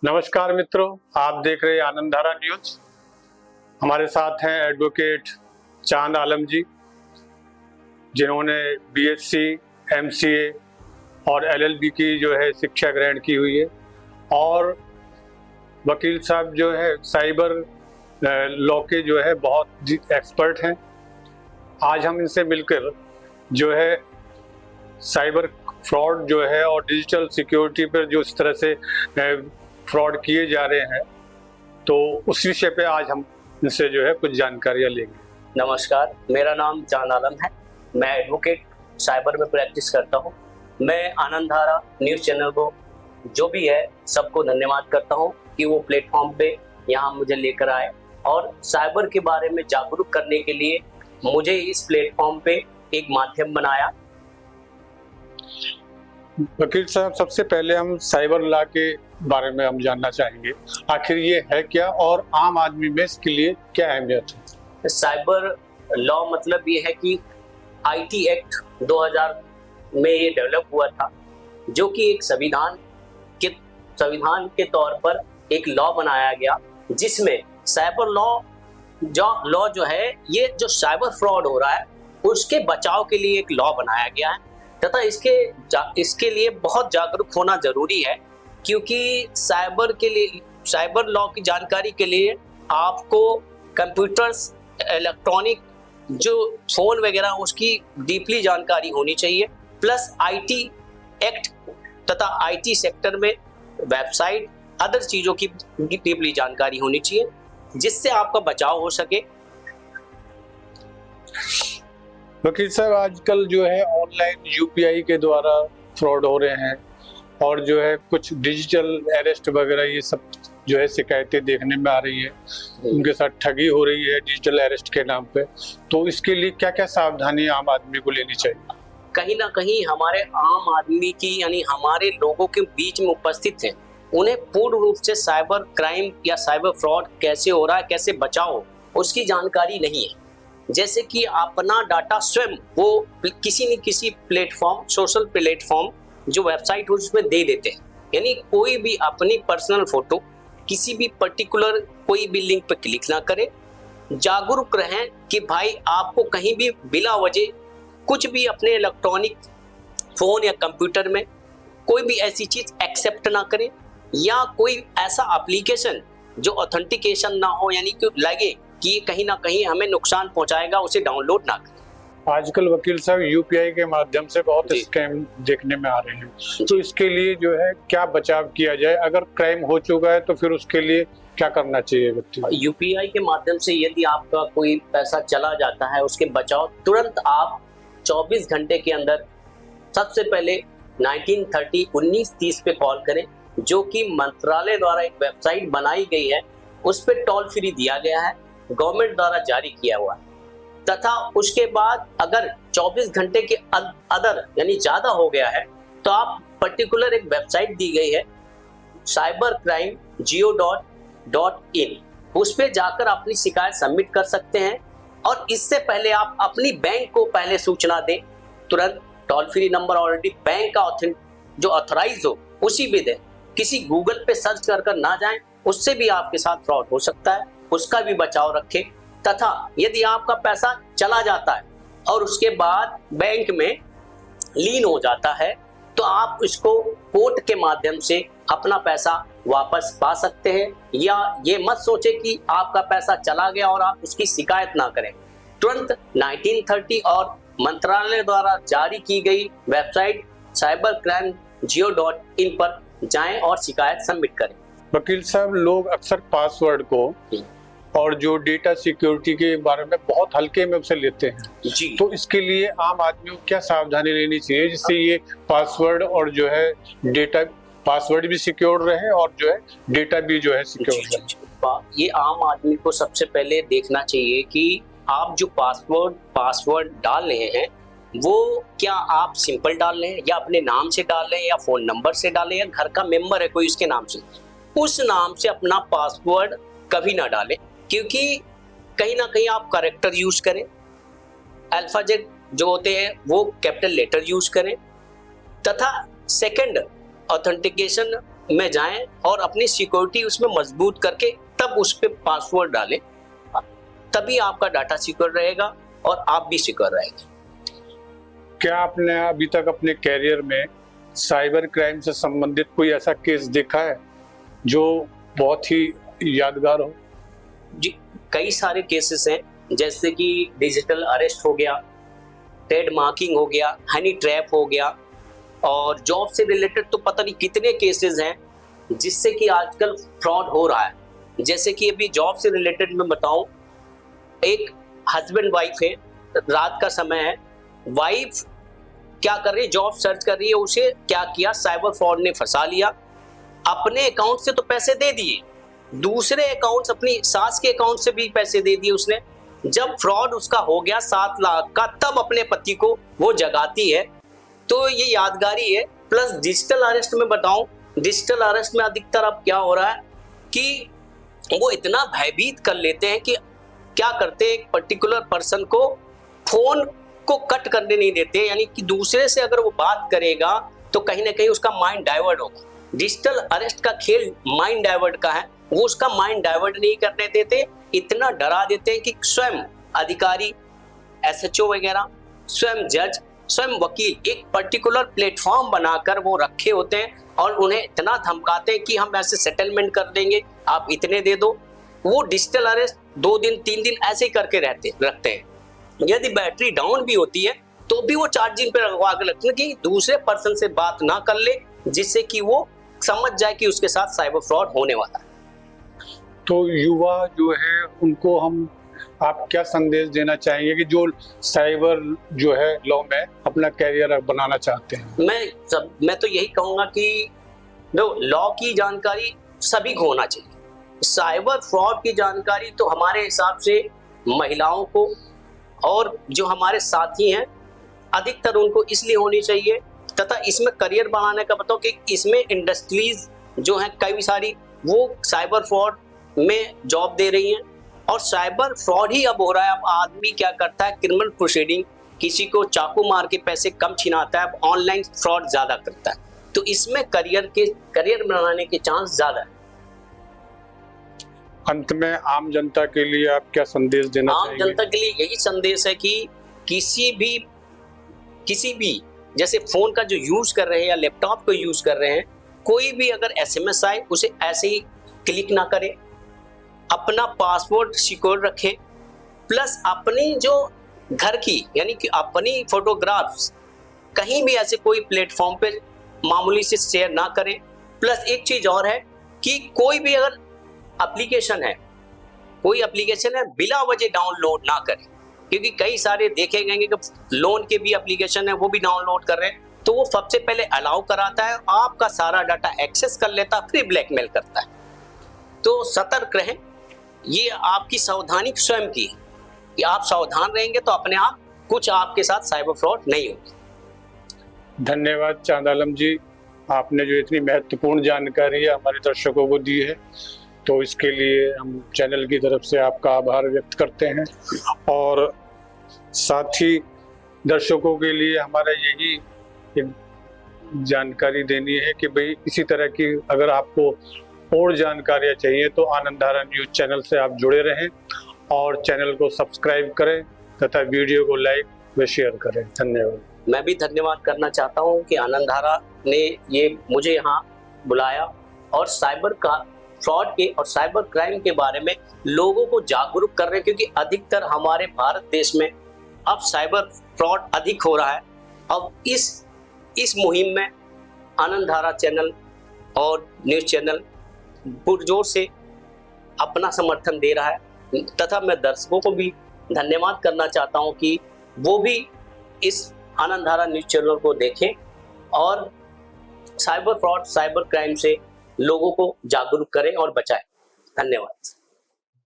नमस्कार मित्रों, आप देख रहे हैं आनंदधारा न्यूज। हमारे साथ हैं एडवोकेट चांद आलम जी, जिन्होंने बीएससी, एमसीए और एलएलबी की जो है शिक्षा ग्रहण की हुई है, और वकील साहब जो है साइबर लॉ के जो है बहुत एक्सपर्ट हैं। आज हम इनसे मिलकर जो है साइबर फ्रॉड जो है और डिजिटल सिक्योरिटी पर जो इस तरह से फ्रॉड किए जा रहे हैं, तो उस विषय पे आज हम इनसे जो है कुछ जानकारियां लेंगे। नमस्कार, मेरा नाम चांद आलम है। मैं एडवोकेट साइबर में प्रैक्टिस करता हूं। मैं आनंदधारा न्यूज़ चैनल को जो भी है सबको धन्यवाद करता हूं कि वो प्लेटफॉर्म पे यहाँ मुझे लेकर आए और साइबर के बारे में जागरूक करने के लिए मुझे इस प्लेटफॉर्म पे एक माध्यम बनाया। वकील साहब, सबसे पहले हम साइबर लॉ के बारे में हम जानना चाहेंगे, आखिर ये है क्या और आम आदमी में इसके लिए क्या अहमियत है? साइबर लॉ मतलब ये है कि आईटी एक्ट 2000 में ये डेवलप हुआ था, जो कि एक संविधान के तौर पर एक लॉ बनाया गया, जिसमें साइबर लॉ जो है, ये जो साइबर फ्रॉड हो रहा है उसके बचाव के लिए एक लॉ बनाया गया है तथा इसके लिए बहुत जागरूक होना जरूरी है, क्योंकि साइबर लॉ की जानकारी के लिए आपको कंप्यूटर्स, इलेक्ट्रॉनिक जो फोन वगैरह उसकी डीपली जानकारी होनी चाहिए, प्लस आईटी एक्ट तथा आईटी सेक्टर में वेबसाइट, अदर चीजों की डीपली जानकारी होनी चाहिए, जिससे आपका बचाव हो सके। वकील साहब, आजकल जो है ऑनलाइन यूपीआई के द्वारा फ्रॉड हो रहे हैं और जो है कुछ डिजिटल अरेस्ट वगैरह ये सब जो है शिकायतें देखने में आ रही है, उनके साथ ठगी हो रही है डिजिटल अरेस्ट के नाम पे। तो इसके लिए क्या क्या सावधानी आम आदमी को लेनी चाहिए? कहीं ना कहीं हमारे आम आदमी की, यानी हमारे लोगों के बीच में उपस्थित हैं, उन्हें पूर्ण रूप से साइबर क्राइम या साइबर फ्रॉड कैसे हो रहा है, कैसे बचाओ, उसकी जानकारी नहीं है। जैसे कि अपना डाटा स्वयं वो किसी न किसी प्लेटफॉर्म, सोशल प्लेटफॉर्म जो वेबसाइट उसमें दे देते हैं, यानी कोई भी अपनी पर्सनल फोटो किसी भी पर्टिकुलर कोई भी लिंक पर क्लिक ना करे। जागरूक रहें कि भाई आपको कहीं भी बिला वजह कुछ भी अपने इलेक्ट्रॉनिक फोन या कंप्यूटर में कोई भी ऐसी चीज एक्सेप्ट ना करें, या कोई ऐसा एप्लीकेशन जो ऑथेंटिकेशन ना हो, यानी कि लगे कि ये कहीं ना कहीं हमें नुकसान पहुंचाएगा, उसे डाउनलोड ना करें। आजकल वकील साहब यूपीआई के माध्यम से बहुत स्कैम देखने में आ रहे हैं, तो इसके लिए जो है क्या बचाव किया जाए? अगर क्राइम हो चुका है तो फिर उसके लिए क्या करना चाहिए व्यक्ति? यूपीआई के माध्यम से यदि आपका कोई पैसा चला जाता है, उसके बचाव तुरंत आप 24 घंटे के अंदर सबसे पहले 1930 पे कॉल करें, जो कि मंत्रालय द्वारा एक वेबसाइट बनाई गई है, उस पर टोल फ्री दिया गया है, गवर्नमेंट द्वारा जारी किया हुआ है। तथा उसके बाद अगर 24 घंटे के अदर यानी ज्यादा हो गया है, तो आप पर्टिकुलर एक वेबसाइट दी गई है cybercrime.gov.in, उस पे जाकर अपनी शिकायत सबमिट कर सकते हैं। और इससे पहले आप अपनी बैंक को पहले सूचना दें, तुरंत toll free number already bank का जो ऑथराइज हो उसी भी दें। किसी गूगल पे सर्च कर ना जाएं, उससे भी आपके साथ फ्रॉड हो सकता है, उसका भी बचाव रखें। तथा यदि आपका पैसा चला जाता है और उसके बाद बैंक में लीन हो जाता है, तो आप इसको कोर्ट के माध्यम से अपना पैसा वापस पा सकते हैं। या ये मत सोचे कि आपका पैसा चला गया और आप उसकी शिकायत ना करें। तुरंत 1930 और मंत्रालय द्वारा जारी की गई वेबसाइट cybercrime.gov.in पर जाएं और शिकायत सबमिट करें। वकील साहब, लोग अक्सर पासवर्ड को और जो डेटा सिक्योरिटी के बारे में बहुत हल्के में उसे लेते हैं जी। तो इसके लिए आम आदमी को क्या सावधानी लेनी चाहिए, जिससे ये पासवर्ड और जो है डेटा, पासवर्ड भी सिक्योर रहे और जो है डेटा भी जो है सिक्योर रहे? ये आम आदमी को सबसे पहले देखना चाहिए कि आप जो पासवर्ड डाल रहे हैं, वो क्या आप सिंपल डाल रहे हैं, या अपने नाम से डाल रहे हैं, या फोन नंबर से डालें, या घर का मेंबर है कोई उसके नाम से। उस नाम से अपना पासवर्ड कभी ना डालें, क्योंकि कहीं ना कहीं आप कैरेक्टर यूज करें, अल्फाबेट जो होते हैं वो कैपिटल लेटर यूज करें। तथा सेकंड, ऑथेंटिकेशन में जाएं और अपनी सिक्योरिटी उसमें मजबूत करके तब उस पर पासवर्ड डालें, तभी आपका डाटा सिक्योर रहेगा और आप भी सिक्योर रहेंगे। क्या आपने अभी तक अपने कैरियर में साइबर क्राइम से संबंधित कोई ऐसा केस देखा है जो बहुत ही यादगार हो? जी, कई सारे केसेस हैं, जैसे कि डिजिटल अरेस्ट हो गया, ट्रेड मार्किंग हो गया, हनी ट्रैप हो गया, और जॉब से रिलेटेड तो पता नहीं कितने केसेस हैं जिससे कि आजकल फ्रॉड हो रहा है। जैसे कि अभी जॉब से रिलेटेड मैं बताऊं, एक हस्बैंड वाइफ है, रात का समय है, वाइफ क्या कर रही है, जॉब सर्च कर रही है, उसे क्या किया, साइबर फ्रॉड ने फंसा लिया। अपने अकाउंट से तो पैसे दे दिए, दूसरे अकाउंट, अपनी सास के अकाउंट से भी पैसे दे दिए उसने। जब फ्रॉड उसका हो गया 7 लाख का, तब अपने पति को वो जगाती है। तो ये यादगारी है। प्लस डिजिटल अरेस्ट में बताऊं, डिजिटल अरेस्ट में अधिकतर अब क्या हो रहा है कि वो इतना भयभीत कर लेते हैं कि क्या करते हैं, एक पर्टिकुलर पर्सन को फोन को कट करने नहीं देते, यानी कि दूसरे से अगर वो बात करेगा तो कहीं ना कहीं उसका माइंड डाइवर्ट होगा। डिजिटल अरेस्ट का खेल माइंड डाइवर्ट का है, वो उसका माइंड डाइवर्ट नहीं करने देते, इतना डरा देते हैं कि स्वयं अधिकारी, SHO वगैरह, स्वयं जज, स्वयं वकील एक पर्टिकुलर प्लेटफॉर्म बनाकर वो रखे होते हैं और उन्हें इतना धमकाते हैं कि हम ऐसे सेटलमेंट कर देंगे, आप इतने दे दो। वो डिजिटल अरेस्ट 2 दिन 3 दिन ऐसे ही करके रखते हैं। यदि बैटरी डाउन भी होती है तो भी वो चार्जिंग पे लगवा के रखते हैं कि दूसरे पर्सन से बात ना कर ले, जिससे कि वो समझ जाए कि उसके साथ साइबर फ्रॉड होने वाला है। तो युवा जो है उनको आप क्या संदेश देना चाहेंगे कि जो साइबर जो है लॉ में अपना कैरियर बनाना चाहते हैं? मैं तो यही कहूंगा कि लॉ की जानकारी सभी को होना चाहिए। साइबर फ्रॉड की जानकारी तो हमारे हिसाब से महिलाओं को और जो हमारे साथी हैं अधिकतर उनको इसलिए होनी चाहिए, तथा इसमें करियर बनाने का बताओ कि इसमें इंडस्ट्रीज जो हैं कई सारी, वो साइबर फ्रॉड में जॉब दे रही हैं। और साइबर फ्रॉड ही अब हो रहा है। अब आदमी क्या करता है, क्रिमिनल प्रोसीडिंग, किसी को चाकू मार के पैसे कम छिनाता है, अब ऑनलाइन फ्रॉड ज्यादा करता है। तो इसमें करियर बनाने के चांस ज्यादा है। अंत में आम जनता के लिए आप क्या संदेश देना चाहेंगे? आम जनता के लिए यही संदेश है कि किसी भी जैसे फोन का जो यूज कर रहे हैं या लैपटॉप को यूज कर रहे हैं, कोई भी अगर SMS आए उसे ऐसे ही क्लिक ना करें, अपना पासवर्ड सिक्योर रखें, प्लस अपनी जो घर की यानी कि अपनी फोटोग्राफ्स कहीं भी ऐसे कोई प्लेटफॉर्म पे मामूली से शेयर ना करें। प्लस एक चीज और है कि कोई भी अगर कोई एप्लीकेशन है बिला वजह डाउनलोड ना करें, क्योंकि कई सारे देखे गए कि लोन के भी एप्लीकेशन है वो भी डाउनलोड कर रहे हैं, तो वो सबसे पहले अलाउ कराता है, आपका सारा डाटा एक्सेस कर लेता है, फिर ब्लैकमेल करता है। तो सतर्क रहें, ये आपकी सावधानी स्वयं की है कि आप सावधान रहेंगे तो अपने आप कुछ आपके साथ साइबर फ्रॉड नहीं होगी। धन्यवाद चांद आलम जी, आपने जो इतनी महत्वपूर्ण जानकारी हमारे दर्शकों को दी है, तो इसके लिए हम चैनल की तरफ से आपका आभार व्यक्त करते हैं। और साथ ही दर्शकों के लिए हमारा यही एक जानकारी देनी है कि भाई इसी तरह की अगर आपको और जानकारियाँ चाहिए तो आनंदधारा न्यूज़ चैनल से आप जुड़े रहें और चैनल को सब्सक्राइब करें तथा वीडियो को लाइक व शेयर करें। धन्यवाद। मैं भी धन्यवाद करना चाहता हूं कि आनंदधारा ने ये मुझे यहाँ बुलाया और साइबर का फ्रॉड के और साइबर क्राइम के बारे में लोगों को जागरूक कर रहे हैं, क्योंकि अधिकतर हमारे भारत देश में अब साइबर फ्रॉड अधिक हो रहा है। अब इस मुहिम में आनंदधारा चैनल और न्यूज़ चैनल पुरजोर से अपना समर्थन दे रहा है, तथा मैं दर्शकों को भी धन्यवाद करना चाहता हूं कि वो भी इस आनंदधारा न्यूज़ चैनल को देखें और साइबर फ्रॉड, साइबर क्राइम से लोगों को जागरूक करें और बचाएं। धन्यवाद।